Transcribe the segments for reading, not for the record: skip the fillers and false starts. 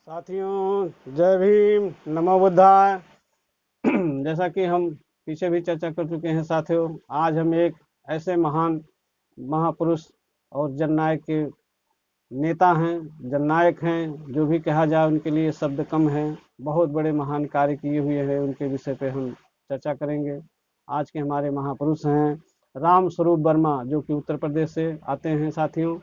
साथियों, जय भीम, नमो बुद्धाय। जैसा कि हम पीछे भी चर्चा कर चुके हैं साथियों, आज हम एक ऐसे महान महापुरुष और जननायक के नेता हैं, जननायक हैं, जो भी कहा जाए उनके लिए शब्द कम हैं। बहुत बड़े महान कार्य किए हुए हैं, उनके विषय पे हम चर्चा करेंगे। आज के हमारे महापुरुष हैं राम स्वरूप वर्मा, जो कि उत्तर प्रदेश से आते हैं साथियों।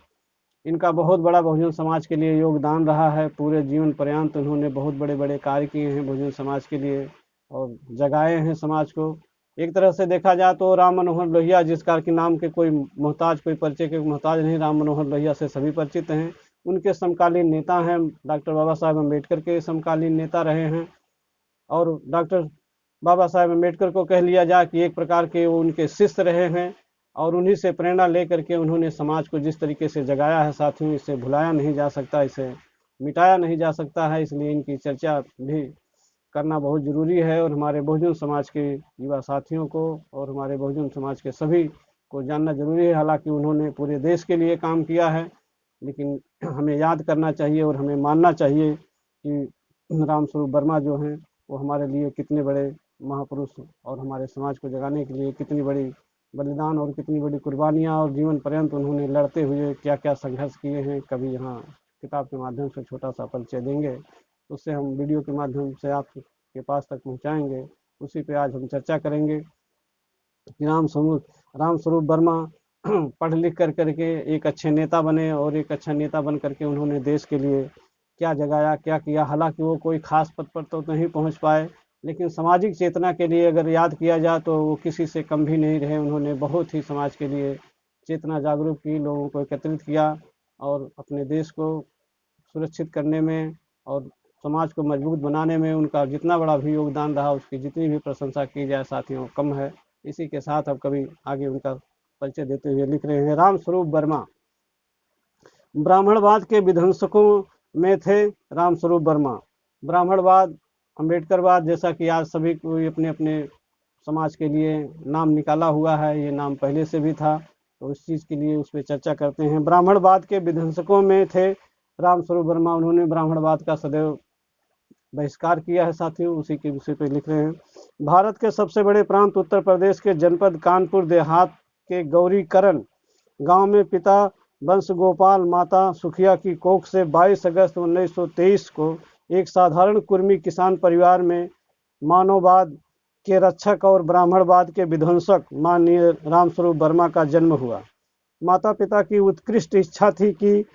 इनका बहुत बड़ा बहुजन समाज के लिए योगदान रहा है। पूरे जीवन पर्यंत उन्होंने बहुत बड़े बड़े कार्य किए हैं बहुजन समाज के लिए और जगाए हैं समाज को। एक तरह से देखा जाए तो राम मनोहर लोहिया, जिसका कि नाम के कोई मोहताज, कोई परिचय के मोहताज नहीं, राम मनोहर लोहिया से सभी परिचित हैं। उनके समकालीन नेता हैं, डॉक्टर बाबा साहेब अम्बेडकर के समकालीन नेता रहे हैं। और डॉक्टर बाबा साहेब अम्बेडकर को कह लिया जाए कि एक प्रकार के वो उनके शिष्य रहे हैं और उन्हीं से प्रेरणा लेकर के उन्होंने समाज को जिस तरीके से जगाया है साथियों, इसे भुलाया नहीं जा सकता, इसे मिटाया नहीं जा सकता है। इसलिए इनकी चर्चा भी करना बहुत ज़रूरी है और हमारे बहुजन समाज के युवा साथियों को और हमारे बहुजन समाज के सभी को जानना जरूरी है। हालांकि उन्होंने पूरे देश के लिए काम किया है, लेकिन हमें याद करना चाहिए और हमें मानना चाहिए कि रामस्वरूप वर्मा जो हैं वो हमारे लिए कितने बड़े महापुरुष और हमारे समाज को जगाने के लिए कितनी बड़ी बलिदान और कितनी बड़ी कुर्बानियाँ और जीवन पर्यंत उन्होंने लड़ते हुए क्या क्या संघर्ष किए हैं, कभी यहाँ किताब के माध्यम से छोटा सा परिचय देंगे, उससे हम वीडियो के माध्यम से आपके पास तक पहुँचाएंगे। उसी पे आज हम चर्चा करेंगे कि राम स्वरूप वर्मा पढ़ लिख कर करके एक अच्छे नेता बने और एक अच्छा नेता बन करके उन्होंने देश के लिए क्या जगाया, क्या किया। हालांकि वो कोई खास पद पर तो नहीं पहुंच पाए, लेकिन सामाजिक चेतना के लिए अगर याद किया जाए तो वो किसी से कम भी नहीं रहे। उन्होंने बहुत ही समाज के लिए चेतना जागरूक की, लोगों को एकत्रित किया और अपने देश को सुरक्षित करने में और समाज को मजबूत बनाने में उनका जितना बड़ा भी योगदान रहा, उसकी जितनी भी प्रशंसा की जाए साथियों कम है। इसी के साथ अब कभी आगे उनका परिचय देते हुए लिख रहे हैं, राम स्वरूप वर्मा ब्राह्मणवाद के विध्वंसकों में थे। राम स्वरूप वर्मा ब्राह्मणवाद, अम्बेडकरवाद, जैसा कि आज सभी कोई अपने अपने समाज के लिए नाम निकाला हुआ है, ये नाम पहले से भी था, तो उस चीज़ के लिए उस पर चर्चा करते हैं। ब्राह्मणवाद के विध्वंसकों में थे राम स्वरूप वर्मा, उन्होंने ब्राह्मणवाद का सदैव बहिष्कार किया है साथियों, उसी के विषय पे लिख रहे हैं। भारत के सबसे बड़े प्रांत उत्तर प्रदेश के जनपद कानपुर देहात के गौरीकरण गांव में पिता वंश गोपाल, माता सुखिया की कोख से 22 अगस्त 1923 को एक साधारण कुर्मी किसान परिवार में मानववाद के रक्षक और ब्राह्मणवाद के विध्वंसक माननीय रामस्वरूप वर्मा का जन्म हुआ। माता पिता की उत्कृष्ट इच्छा थी कि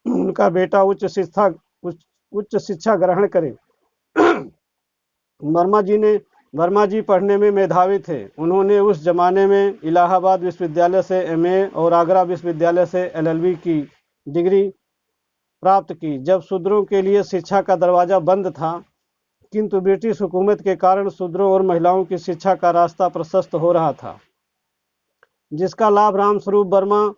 उनका बेटा उच्च शिक्षा ग्रहण करे। वर्मा जी पढ़ने में मेधावी थे। उन्होंने उस जमाने में इलाहाबाद विश्वविद्यालय से एमए और आगरा विश्वविद्यालय से एलएलबी की डिग्री प्राप्त की। जब शूद्रों के लिए शिक्षा का दरवाजा बंद था, किंतु ब्रिटिश हुकूमत के कारण शूद्रों और महिलाओं की शिक्षा का रास्ता प्रशस्त हो रहा था, जिसका लाभ रामस्वरूप वर्मा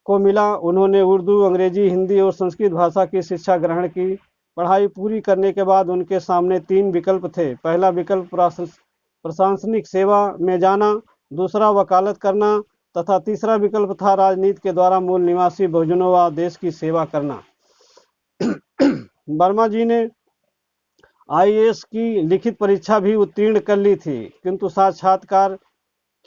को मिला। उन्होंने उर्दू, अंग्रेजी, हिंदी और संस्कृत भाषा की शिक्षा ग्रहण की। पढ़ाई पूरी करने के बाद उनके सामने 3 विकल्प थे। पहला विकल्प प्रशासनिक सेवा में जाना, दूसरा वकालत करना तथा तीसरा विकल्प था राजनीति के द्वारा मूल निवासी बहुजनों व देश की सेवा करना। वर्मा जी ने आईएएस की लिखित परीक्षा भी उत्तीर्ण कर ली थी, किंतु साक्षात्कार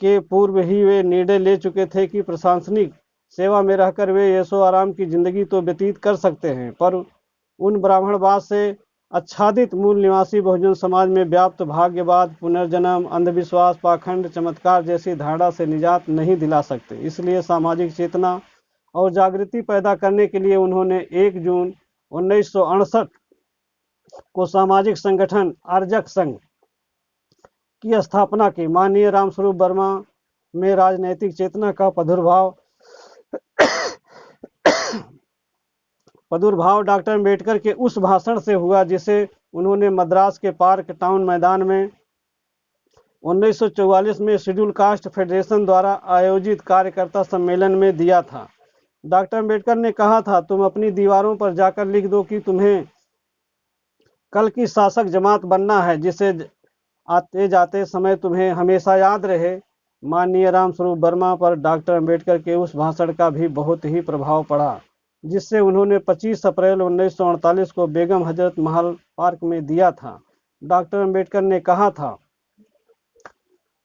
के पूर्व ही वे निर्णय ले चुके थे कि प्रशासनिक सेवा में रहकर वे ऐशो आराम की जिंदगी तो व्यतीत कर सकते हैं, पर उन ब्राह्मणवाद से आच्छादित मूल निवासी बहुजन समाज में व्याप्त भाग्यवाद, पुनर्जन्म, अंधविश्वास, पाखंड, चमत्कार जैसी धारणा से निजात नहीं दिला सकते। इसलिए सामाजिक चेतना और जागृति पैदा करने के लिए उन्होंने 1 जून 1968 को सामाजिक संगठन आर्जक संघ की स्थापना की। माननीय रामस्वरूप वर्मा में राजनैतिक चेतना का प्रादुर्भाव डॉक्टर अम्बेडकर के उस भाषण से हुआ जिसे उन्होंने मद्रास के पार्क टाउन मैदान में 1944 में शेड्यूल कास्ट फेडरेशन द्वारा आयोजित कार्यकर्ता सम्मेलन में दिया था। डॉक्टर अम्बेडकर ने कहा था, तुम अपनी दीवारों पर जाकर लिख दो कि तुम्हें कल की शासक जमात बनना है, जिसे आते जाते समय तुम्हें हमेशा याद रहे। माननीय रामस्वरूप वर्मा पर डॉक्टर अम्बेडकर के उस भाषण का भी बहुत ही प्रभाव पड़ा। जिससे उन्होंने 25 अप्रैल 1948 को बेगम हजरत महल पार्क में दिया था। डॉक्टर अंबेडकर ने कहा था,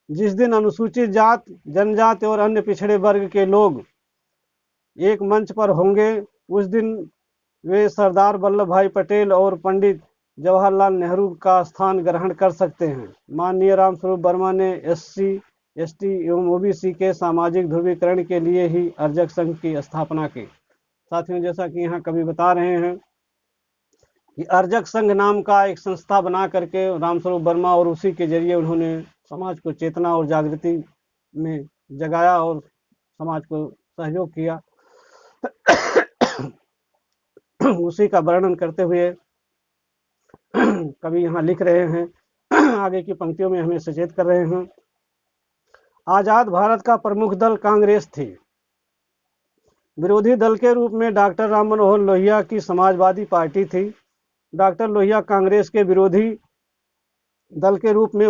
जिस दिन अनुसूचित जात, जनजाति और अन्य पिछड़े वर्ग के लोग एक मंच पर होंगे, उस दिन वे सरदार वल्लभ भाई पटेल और पंडित जवाहरलाल नेहरू का स्थान ग्रहण कर सकते हैं। माननीय रामस्वरूप वर्मा ने SC, ST एवं OBC के सामाजिक ध्रुवीकरण के लिए ही अर्जक संघ की स्थापना की। साथियों, जैसा कि यहाँ कवि बता रहे हैं कि अर्जक संघ नाम का एक संस्था बना करके रामस्वरूप वर्मा, और उसी के जरिए उन्होंने समाज को चेतना और जागृति में जगाया और समाज को सहयोग किया। उसी का वर्णन करते हुए कवि यहाँ लिख रहे हैं, आगे की पंक्तियों में हमें सचेत कर रहे हैं। आजाद भारत का प्रमुख दल कांग्रेस थी। विरोधी दल के रूप में डॉक्टर राम मनोहर लोहिया की समाजवादी पार्टी थी। डॉक्टर लोहिया कांग्रेस के विरोधी दल के रूप में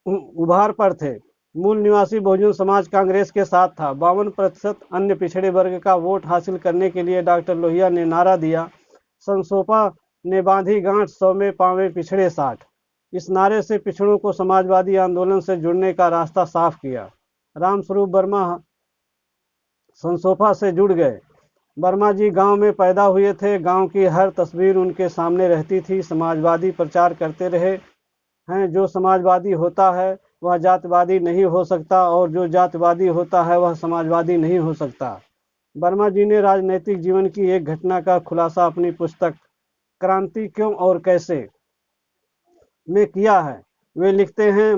उभार पर थे। मूल निवासी बहुजन समाज कांग्रेस के साथ था। 52% अन्य पिछड़े वर्ग का वोट हासिल करने के लिए डॉक्टर लोहिया ने नारा दिया, संसोपा ने बांधी गांठ 100 में पावे पिछड़े 60। इस नारे से पिछड़ों को समाजवादी आंदोलन से जुड़ने का रास्ता साफ किया। रामस्वरूप वर्मा संसोपा से जुड़ गए। वर्मा जी गांव में पैदा हुए थे। गांव की हर तस्वीर उनके सामने रहती थी। समाजवादी प्रचार करते रहे हैं। जो समाजवादी होता है वह जातिवादी नहीं हो सकता, और जो जातिवादी होता है वह समाजवादी नहीं हो सकता। वर्मा जी ने राजनीतिक जीवन की एक घटना का खुलासा अपनी पुस्तक क्रांति क्यों और कैसे में किया है। वे लिखते हैं,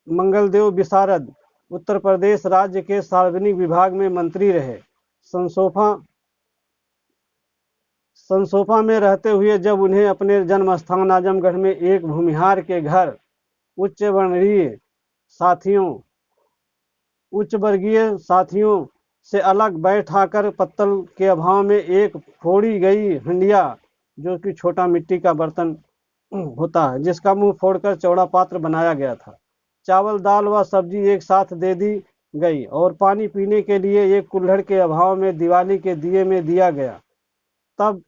मंगलदेव विशारद उत्तर प्रदेश राज्य के सार्वजनिक विभाग में मंत्री रहे। संसोपा में रहते हुए जब उन्हें अपने जन्म स्थान आजमगढ़ में एक भूमिहार के घर उच्च वर्गीय साथियों से अलग बैठाकर पत्तल के अभाव में एक फोड़ी गई हंडिया, जो कि छोटा मिट्टी का बर्तन होता है, जिसका मुंह फोड़कर चौड़ा पात्र बनाया गया था। चावल, दाल व सब्जी एक साथ दे दी गई और पानी पीने के लिए एक कुल्हड़ के अभाव में दिवाली के दिए में दिया गया। तब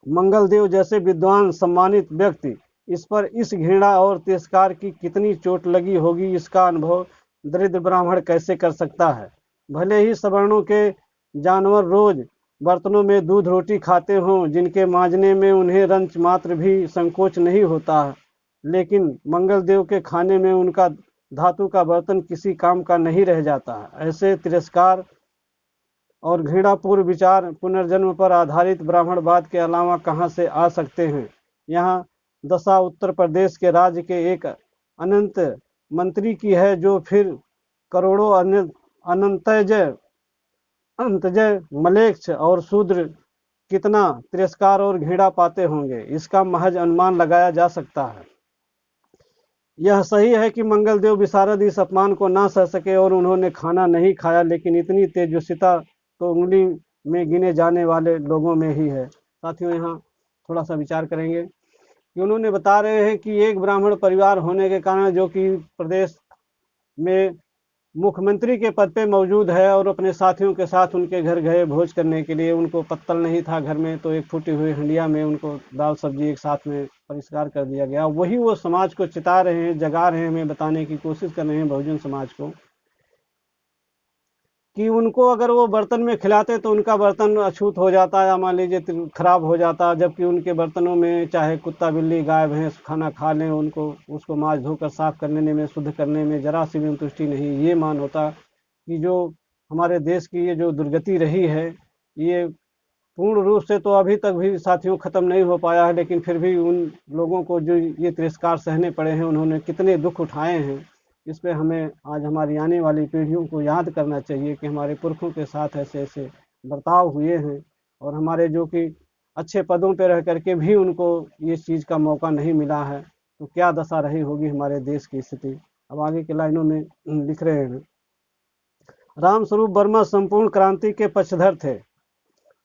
मंगलदेव जैसे विद्वान सम्मानित व्यक्ति इस पर इस घृणा और तिरस्कार की कितनी चोट लगी होगी, इसका अनुभव दरिद्र ब्राह्मण कैसे कर सकता है। भले ही सवर्णों के जानवर रोज बर्तनों में दूध रोटी खाते हों, जिनके मांजने में उन्हें रंच मात्र भी संकोच नहीं होता है, लेकिन मंगलदेव के खाने में उनका धातु का बर्तन किसी काम का नहीं रह जाता है। ऐसे तिरस्कार और घृणापूर्ण विचार पुनर्जन्म पर आधारित ब्राह्मणवाद के अलावा कहाँ से आ सकते हैं। यहाँ दशा उत्तर प्रदेश के राज्य के एक अनंत मंत्री की है, जो फिर करोड़ों अंतजय मलेच्छ और शूद्र कितना तिरस्कार और घृणा पाते होंगे, इसका महज अनुमान लगाया जा सकता है। यह सही है कि मंगलदेव विशारद इस अपमान को ना सह सके और उन्होंने खाना नहीं खाया, लेकिन इतनी तेजस्विता तो उंगली में गिने जाने वाले लोगों में ही है। साथियों, यहाँ थोड़ा सा विचार करेंगे कि उन्होंने बता रहे हैं कि एक ब्राह्मण परिवार होने के कारण, जो कि प्रदेश में मुख्यमंत्री के पद पे मौजूद है, और अपने साथियों के साथ उनके घर गए भोज करने के लिए। उनको पत्तल नहीं था घर में, तो एक फूटी हुई हंडिया में उनको दाल सब्जी एक साथ में परिष्कार कर दिया गया। वही वो समाज को चिता रहे हैं, जगा रहे हैं, हमें बताने की कोशिश कर रहे हैं बहुजन समाज को कि उनको अगर वो बर्तन में खिलाते तो उनका बर्तन अछूत हो जाता या मान लीजिए खराब हो जाता, जबकि उनके बर्तनों में चाहे कुत्ता बिल्ली गाय भैंस खाना खा लें, उनको उसको मांज धोकर साफ करने में, शुद्ध करने में जरा सी भी संतुष्टि नहीं। ये मान होता कि जो हमारे देश की ये जो दुर्गति रही है, ये पूर्ण रूप से तो अभी तक भी साथियों खत्म नहीं हो पाया है, लेकिन फिर भी उन लोगों को जो ये तिरस्कार सहने पड़े हैं, उन्होंने कितने दुख उठाए हैं, इस पे हमें आज हमारी आने वाली पीढ़ियों को याद करना चाहिए कि हमारे पुरखों के साथ ऐसे ऐसे बर्ताव हुए हैं, और हमारे जो कि अच्छे पदों पर रह करके भी उनको ये चीज़ का मौका नहीं मिला है, तो क्या दशा रही होगी हमारे देश की स्थिति। अब आगे के लाइनों में लिख रहे हैं, रामस्वरूप वर्मा संपूर्ण क्रांति के पक्षधर थे।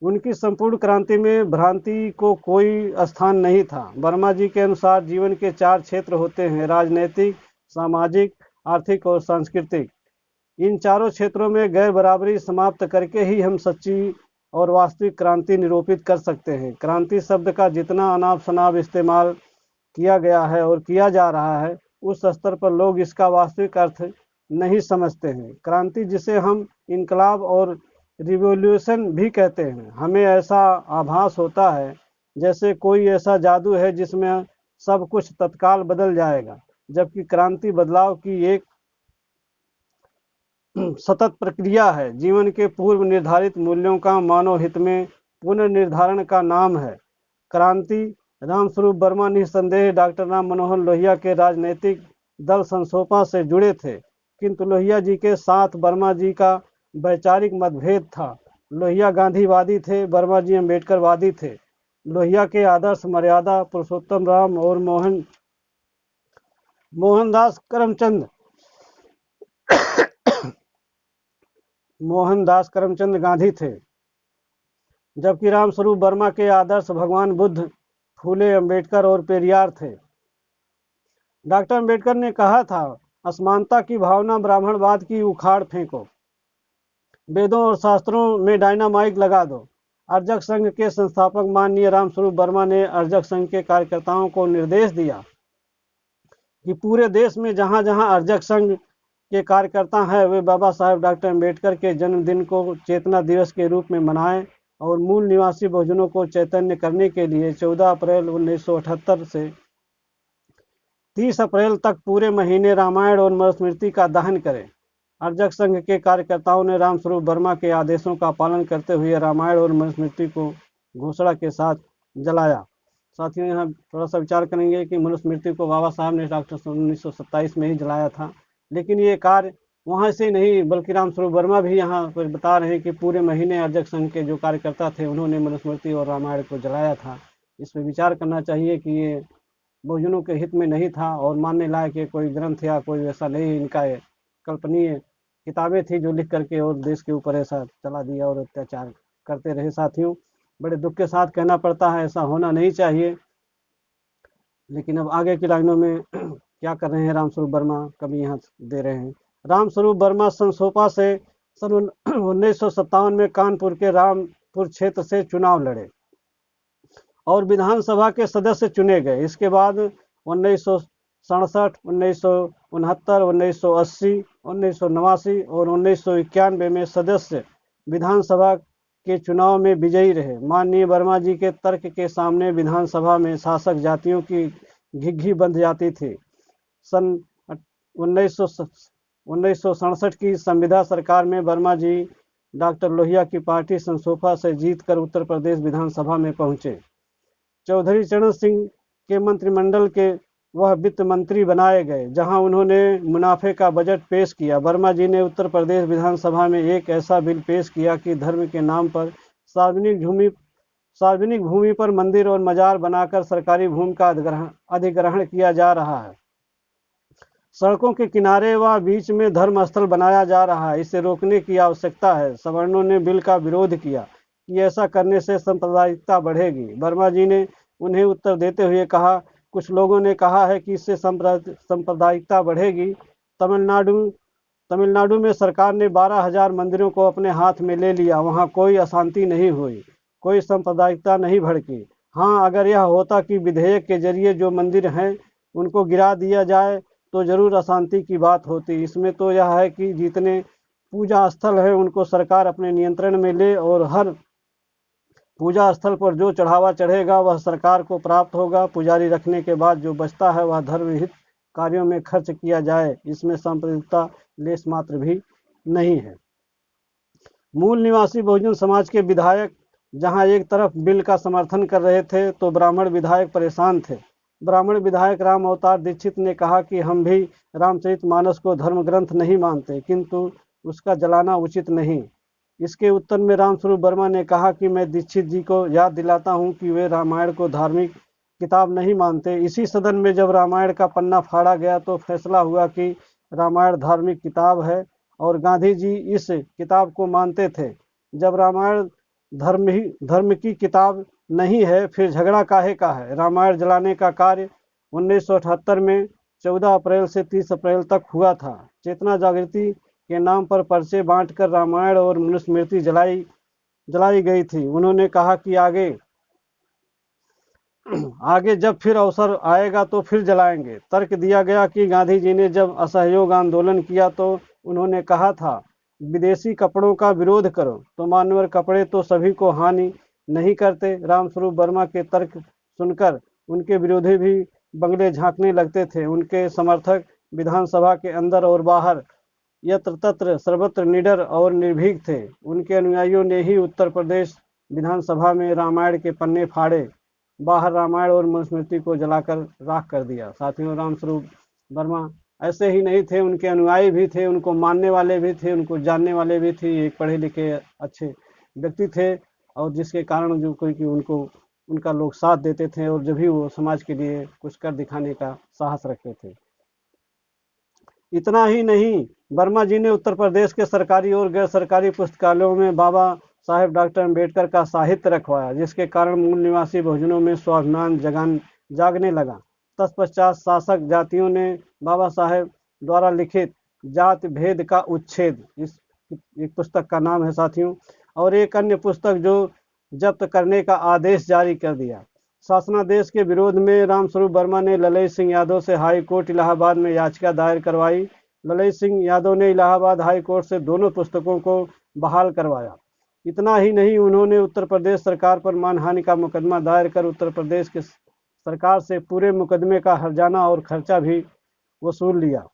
उनकी संपूर्ण क्रांति में भ्रांति को कोई स्थान नहीं था। वर्मा जी के अनुसार जीवन के 4 क्षेत्र होते हैं, राजनीतिक, सामाजिक, आर्थिक और सांस्कृतिक। इन चारों क्षेत्रों में गैर बराबरी समाप्त करके ही हम सच्ची और वास्तविक क्रांति निरूपित कर सकते हैं। क्रांति शब्द का जितना अनाप शनाप इस्तेमाल किया गया है और किया जा रहा है, उस स्तर पर लोग इसका वास्तविक अर्थ नहीं समझते हैं। क्रांति, जिसे हम इनकलाब और रिवॉल्यूशन भी कहते हैं, हमें ऐसा आभास होता है जैसे कोई ऐसा जादू है जिसमें सब कुछ तत्काल बदल जाएगा, जबकि क्रांति बदलाव की एक सतत प्रक्रिया है। जीवन के पूर्व निर्धारित मूल्यों का मानव हित में पुनर्निर्धारण का नाम है क्रांति। रामस्वरूप वर्मा निस्संदेह डॉक्टर राम मनोहर लोहिया के राजनीतिक दल संसोपा से जुड़े थे, किंतु लोहिया जी के साथ वर्मा जी का वैचारिक मतभेद था। लोहिया गांधीवादी थे, वर्मा जी अम्बेडकरवादी थे। लोहिया के आदर्श मर्यादा पुरुषोत्तम राम और मोहनदास करमचंद गांधी थे, जबकि रामस्वरूप वर्मा के आदर्श भगवान बुद्ध, फूले, अम्बेडकर और पेरियार थे। डॉक्टर अम्बेडकर ने कहा था, असमानता की भावना ब्राह्मणवाद की उखाड़ फेंको, वेदों और शास्त्रों में डायनामाइट लगा दो। अर्जक संघ के संस्थापक माननीय रामस्वरूप वर्मा ने अर्जक संघ के कार्यकर्ताओं को निर्देश दिया कि पूरे देश में जहां जहां अर्जक संघ के कार्यकर्ता हैं, वे बाबा साहेब डॉक्टर अम्बेडकर के जन्मदिन को चेतना दिवस के रूप में मनाएं और मूल निवासी बहुजनों को चैतन्य करने के लिए 14 अप्रैल 1978 से 30 अप्रैल तक पूरे महीने रामायण और मनुस्मृति का दहन करें। अर्जक संघ के कार्यकर्ताओं ने रामस्वरूप वर्मा के आदेशों का पालन करते हुए रामायण और मनुस्मृति को घोषणा के साथ जलाया। साथियों, यहाँ थोड़ा सा विचार करेंगे कि मनुस्मृति को बाबा साहब ने डॉक्टर 1927 में ही जलाया था, लेकिन ये कार्य वहाँ से नहीं, बल्कि रामस्वरूप वर्मा भी यहाँ पर बता रहे हैं कि पूरे महीने अर्जक संघ के जो कार्यकर्ता थे उन्होंने मनुस्मृति और रामायण को जलाया था। इस पर विचार करना चाहिए कि ये बहुजनों के हित में नहीं था और मानने लायक ये कोई ग्रंथ या कोई ऐसा नहीं, इनका कल्पनीय किताबें थी जो लिख करके और देश के ऊपर ऐसा चला दिया और अत्याचार करते रहे। साथियों, बड़े दुख के साथ कहना पड़ता है, ऐसा होना नहीं चाहिए। लेकिन अब आगे की लाइनों में क्या कर रहे हैं रामस्वरूप वर्मा, कभी यहाँ दे रहे हैं। रामस्वरूप वर्मा संसोपा से सन 1957 में कानपुर के रामपुर क्षेत्र से चुनाव लड़े और विधानसभा के सदस्य चुने गए। इसके बाद 1967, 1969, 1980, 1989 और 1991 में सदस्य विधानसभा के चुनाव में विजयी रहे। माननीय वर्मा जी के तर्क के सामने विधानसभा में शासक जातियों की घिघी बंध जाती थी। सन 1967 की संविदा सरकार में वर्मा जी डॉक्टर लोहिया की पार्टी संसोफा से जीतकर उत्तर प्रदेश विधानसभा में पहुंचे। चौधरी चरण सिंह के मंत्रिमंडल के वह वित्त मंत्री बनाए गए, जहां उन्होंने मुनाफे का बजट पेश किया। वर्मा जी ने उत्तर प्रदेश विधानसभा में एक ऐसा बिल पेश किया कि धर्म के नाम पर सार्वजनिक भूमि पर मंदिर और मजार बनाकर सरकारी भूमि का अधिग्रहण किया जा रहा है। सड़कों के किनारे व बीच में धर्म स्थल बनाया जा रहा है। इसे रोकने की आवश्यकता है। सवर्णों ने बिल का विरोध किया कि ऐसा करने से सांप्रदायिकता बढ़ेगी। वर्मा जी ने उन्हें उत्तर देते हुए कहा, कुछ लोगों ने कहा है कि इससे सांप्रदायिकता बढ़ेगी। तमिलनाडु में सरकार ने 12,000 मंदिरों को अपने हाथ में ले लिया। वहाँ कोई अशांति नहीं हुई, कोई सांप्रदायिकता नहीं भड़की। हाँ, अगर यह होता कि विधेयक के जरिए जो मंदिर हैं उनको गिरा दिया जाए तो जरूर अशांति की बात होती। इसमें तो यह है कि जितने पूजा स्थल है उनको सरकार अपने नियंत्रण में ले और हर पूजा स्थल पर जो चढ़ावा चढ़ेगा वह सरकार को प्राप्त होगा। पुजारी रखने के बाद जो बचता है वह धर्महित कार्यों में खर्च किया जाए। इसमें सांप्रदायिकता लेश मात्र भी नहीं है। मूल निवासी बहुजन समाज के विधायक जहां एक तरफ बिल का समर्थन कर रहे थे तो ब्राह्मण विधायक परेशान थे। ब्राह्मण विधायक राम अवतार दीक्षित ने कहा कि हम भी रामचरितमानस को धर्म ग्रंथ नहीं मानते, किंतु उसका जलाना उचित नहीं। इसके उत्तर में रामस्वरूप वर्मा ने कहा कि मैं दीक्षित जी को याद दिलाता हूं कि वे रामायण को धार्मिक किताब नहीं मानते। इसी सदन में जब रामायण का पन्ना फाड़ा गया तो फैसला हुआ कि रामायण धार्मिक किताब है और गांधी जी इस किताब को मानते थे। जब रामायण धर्म की किताब नहीं है, फिर झगड़ा काहे का है। रामायण जलाने का कार्य 1978 में 14 अप्रैल से 30 अप्रैल तक हुआ था। चेतना जागृति के नाम पर पर्चे बांटकर रामायण और मनुस्मृति जलाई गई थी। उन्होंने कहा कि आगे जब फिर अवसर आएगा तो फिर जलाएंगे। तर्क दिया गया कि गांधी जी ने जब असहयोग आंदोलन किया तो उन्होंने कहा था विदेशी कपड़ों का विरोध करो, तो मानवर कपड़े तो सभी को हानि नहीं करते। रामस्वरूप वर्मा के तर्क सुनकर उनके विरोधी भी बंगले झांकने लगते थे। उनके समर्थक विधानसभा के अंदर और बाहर यत्र तत्र सर्वत्र निडर और निर्भीक थे। उनके अनुयायियों ने ही उत्तर प्रदेश विधानसभा में रामायण के पन्ने फाड़े, बाहर रामायण और मनुस्मृति को जलाकर राख कर दिया। साथियों, रामस्वरूप वर्मा ऐसे ही नहीं थे, उनके अनुयायी भी थे, उनको मानने वाले भी थे, उनको जानने वाले भी थे। एक पढ़े लिखे अच्छे व्यक्ति थे और जिसके कारण जो कोई कि उनका लोग साथ देते थे और जब भी वो समाज के लिए कुछ कर दिखाने का साहस रखते थे। इतना ही नहीं, वर्मा जी ने उत्तर प्रदेश के सरकारी और गैर सरकारी पुस्तकालयों में बाबा साहेब डॉक्टर अम्बेडकर का साहित्य रखवाया, जिसके कारण मूल निवासी बहुजनों में स्वाभिमान जागने लगा। तत्पश्चात शासक जातियों ने बाबा साहेब द्वारा लिखित जाति भेद का उच्छेद, इस एक पुस्तक का नाम है साथियों, और एक अन्य पुस्तक जो जब्त करने का आदेश जारी कर दिया। शासनादेश के विरोध में रामस्वरूप वर्मा ने ललित सिंह यादव से हाई कोर्ट इलाहाबाद में याचिका दायर करवाई। ललित सिंह यादव ने इलाहाबाद हाई कोर्ट से दोनों पुस्तकों को बहाल करवाया। इतना ही नहीं, उन्होंने उत्तर प्रदेश सरकार पर मानहानि का मुकदमा दायर कर उत्तर प्रदेश की सरकार से पूरे मुकदमे का हर्जाना और खर्चा भी वसूल लिया।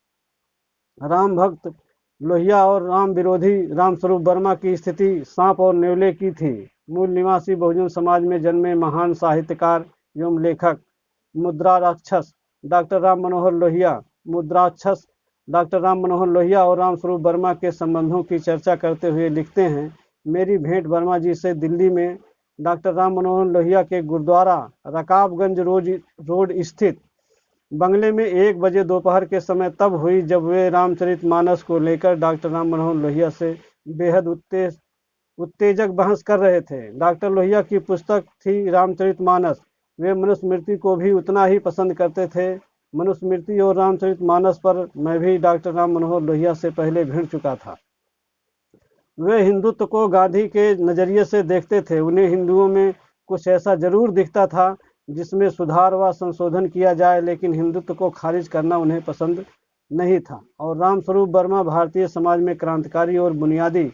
राम भक्त लोहिया और राम विरोधी रामस्वरूप वर्मा की स्थिति सांप और नेवले की थी। मूल निवासी बहुजन समाज में जन्मे महान साहित्यकार एवं लेखक मुद्राराक्षस डॉक्टर राम मनोहर लोहिया और रामस्वरूप वर्मा के संबंधों की चर्चा करते हुए लिखते हैं, मेरी भेंट वर्मा जी से दिल्ली में डॉक्टर राम मनोहर लोहिया के गुरुद्वारा रकाबगंज रोड स्थित बंगले में 1 बजे दोपहर के समय तब हुई जब वे रामचरितमानस को लेकर डॉक्टर राम मनोहर लोहिया से बेहद उत्तेजक बहस कर रहे थे। डॉक्टर लोहिया की पुस्तक थी रामचरितमानस। वे मनुस्मृति को भी उतना ही पसंद करते थे। मनुस्मृति और रामचरितमानस पर मैं भी डॉक्टर राम मनोहर लोहिया से पहले भिड़ चुका था। वे हिंदुत्व को गांधी के नजरिए से देखते थे। उन्हें हिंदुओं में कुछ ऐसा जरूर दिखता था जिसमें सुधार व संशोधन किया जाए, लेकिन हिंदुत्व को खारिज करना उन्हें पसंद नहीं था। और रामस्वरूप वर्मा भारतीय समाज में क्रांतिकारी और बुनियादी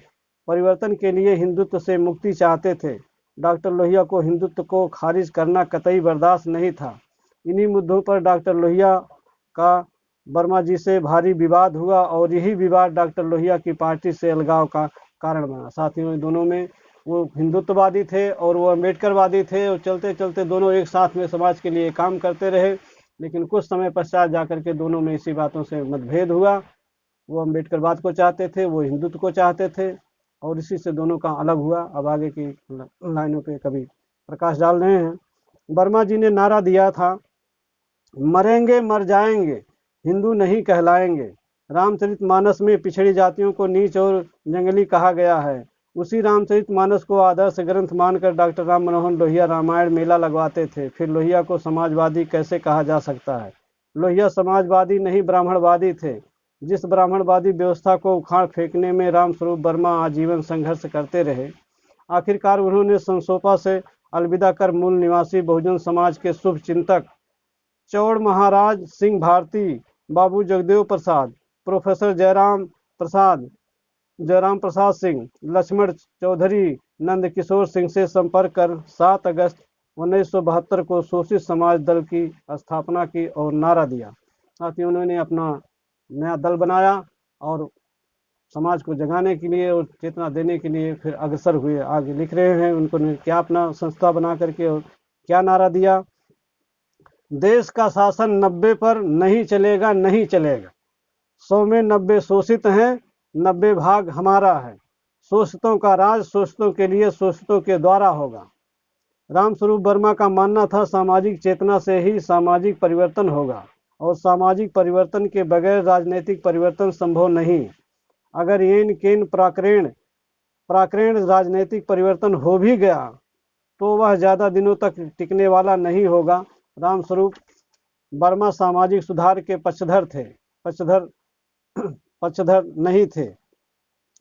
परिवर्तन के लिए हिंदुत्व से मुक्ति चाहते थे। डॉक्टर लोहिया को हिंदुत्व को खारिज करना कतई बर्दाश्त नहीं था। इन्हीं मुद्दों पर डॉक्टर लोहिया का वर्मा जी से भारी विवाद हुआ और यही विवाद डॉक्टर लोहिया की पार्टी से अलगाव का कारण बना। साथियों, दोनों में वो हिंदुत्ववादी थे और वो अम्बेडकरवादी थे और चलते चलते दोनों एक साथ में समाज के लिए काम करते रहे, लेकिन कुछ समय पश्चात जाकर के दोनों में इसी बातों से मतभेद हुआ। वो अम्बेडकरवाद को चाहते थे, वो हिंदुत्व को चाहते थे और इसी से दोनों का अलग हुआ। अब आगे की लाइनों पे कभी प्रकाश डाल रहे हैं। वर्मा जी ने नारा दिया था, मरेंगे मर जाएंगे, हिंदू नहीं कहलाएंगे। रामचरितमानस में पिछड़ी जातियों को नीच और जंगली कहा गया है। उसी रामचरितमानस को आदर्श ग्रंथ मानकर डॉक्टर राम मनोहर लोहिया रामायण मेला लगवाते थे। फिर लोहिया को समाजवादी कैसे कहा जा सकता है? लोहिया समाजवादी नहीं ब्राह्मणवादी थे। जिस ब्राह्मणवादी व्यवस्था को उखाड़ फेंकने में रामस्वरूप वर्मा आजीवन संघर्ष करते रहे, आखिरकार उन्होंने संसोपा से अलविदा कर मूल निवासी बहुजन समाज के शुभ चिंतक चौड़ महाराज सिंह भारती, बाबू जगदेव प्रसाद, प्रोफेसर जयराम प्रसाद सिंह, लक्ष्मण चौधरी, नंद किशोर सिंह से संपर्क कर 7 अगस्त 1972 को शोषित समाज दल की स्थापना की और नारा दिया। साथ ही उन्होंने अपना नया दल बनाया और समाज को जगाने के लिए और चेतना देने के लिए फिर अग्रसर हुए। आगे लिख रहे हैं उनको क्या अपना संस्था बना करके और क्या नारा दिया, देश का शासन 90 पर नहीं चलेगा, नहीं चलेगा। 100 में 90 शोषित हैं, 90 भाग हमारा है। शोषितों का राज शोषितों के लिए, शोषितों के द्वारा होगा। रामस्वरूप वर्मा का मानना था सामाजिक चेतना से ही सामाजिक परिवर्तन होगा और सामाजिक परिवर्तन के बगैर राजनीतिक परिवर्तन संभव नहीं। अगर येन केन प्राक्रेण राजनीतिक परिवर्तन हो भी गया तो वह ज़्यादा दिनों तक टिकने वाला नहीं होगा। रामस्वरूप वर्मा सामाजिक सुधार के पक्षधर नहीं थे।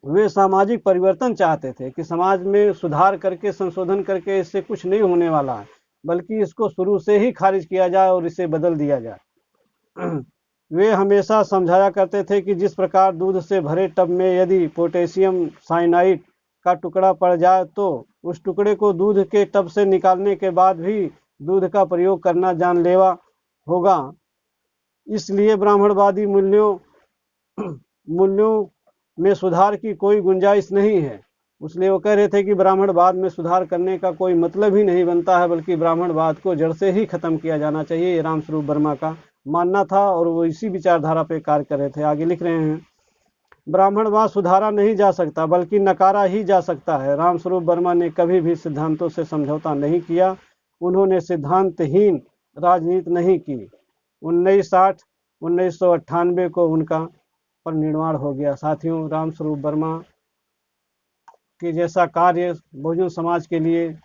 वे सामाजिक परिवर्तन चाहते थे कि समाज में सुधार करके, संशोधन करके इससे कुछ नहीं होने वाला है, बल्कि इसको शुरू से ही खारिज किया जाए और इसे बदल दिया जाए। वे हमेशा समझाया करते थे कि जिस प्रकार दूध से भरे टब में यदि पोटेशियम साइनाइड का टुकड़ा पड़ जाए तो उस टुकड़े को दूध के टब से निकालने के बाद भी दूध का प्रयोग करना जानलेवा होगा। इसलिए ब्राह्मणवादी मूल्यों में सुधार की कोई गुंजाइश नहीं है। इसलिए वो कह रहे थे कि ब्राह्मणवाद में सुधार करने का कोई मतलब ही नहीं बनता है, बल्कि ब्राह्मणवाद को जड़ से ही खत्म किया जाना चाहिए। ये रामस्वरूप वर्मा का मानना था और वो इसी विचारधारा पे कार्य कर रहे थे। आगे लिख रहे हैं, ब्राह्मणवाद सुधारा नहीं जा सकता बल्कि नकारा ही जा सकता है। रामस्वरूप वर्मा ने कभी भी सिद्धांतों से समझौता नहीं किया। उन्होंने सिद्धांतहीन राजनीति नहीं की। 1960-1998 को उनका परिनिर्वाण हो गया। साथियों, रामस्वरूप वर्मा के जैसा कार्य बहुजन समाज के लिए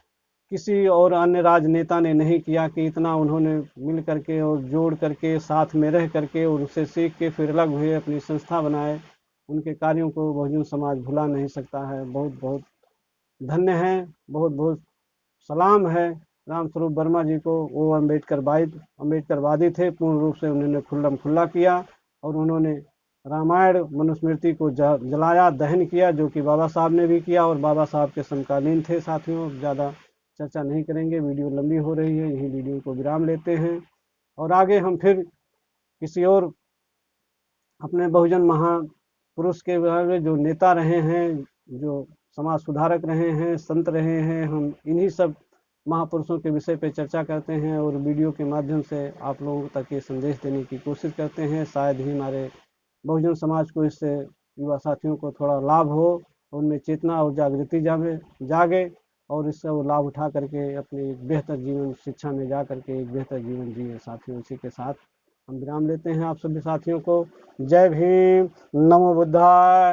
किसी और अन्य राजनेता ने नहीं किया कि इतना उन्होंने मिल करके और जोड़ करके साथ में रह करके और उसे सीख के फिर अलग हुए, अपनी संस्था बनाए। उनके कार्यों को बहुजन समाज भुला नहीं सकता है। बहुत बहुत धन्य है, बहुत बहुत सलाम है रामस्वरूप वर्मा जी को। वो अम्बेडकरवादी थे, पूर्ण रूप से उन्होंने खुल्लम खुल्ला किया और उन्होंने रामायण मनुस्मृति को जलाया, दहन किया, जो कि बाबा साहब ने भी किया और बाबा साहब के समकालीन थे। साथियों, ज़्यादा चर्चा नहीं करेंगे, वीडियो लंबी हो रही है, यही वीडियो को विराम लेते हैं और आगे हम फिर किसी और अपने बहुजन महापुरुष के बारे में जो नेता रहे हैं, जो समाज सुधारक रहे हैं, संत रहे हैं, हम इन्हीं सब महापुरुषों के विषय पे चर्चा करते हैं और वीडियो के माध्यम से आप लोगों तक ये संदेश देने की कोशिश करते हैं। शायद ही हमारे बहुजन समाज को, इससे युवा साथियों को थोड़ा लाभ हो, उनमें चेतना और जागृति जागे और इससे वो लाभ उठा करके अपनी एक बेहतर जीवन, शिक्षा में जा करके एक बेहतर जीवन जिए। साथियों, इसी के साथ हम विराम लेते हैं आप सभी साथियों को। जय भीम, नमो बुद्धाय।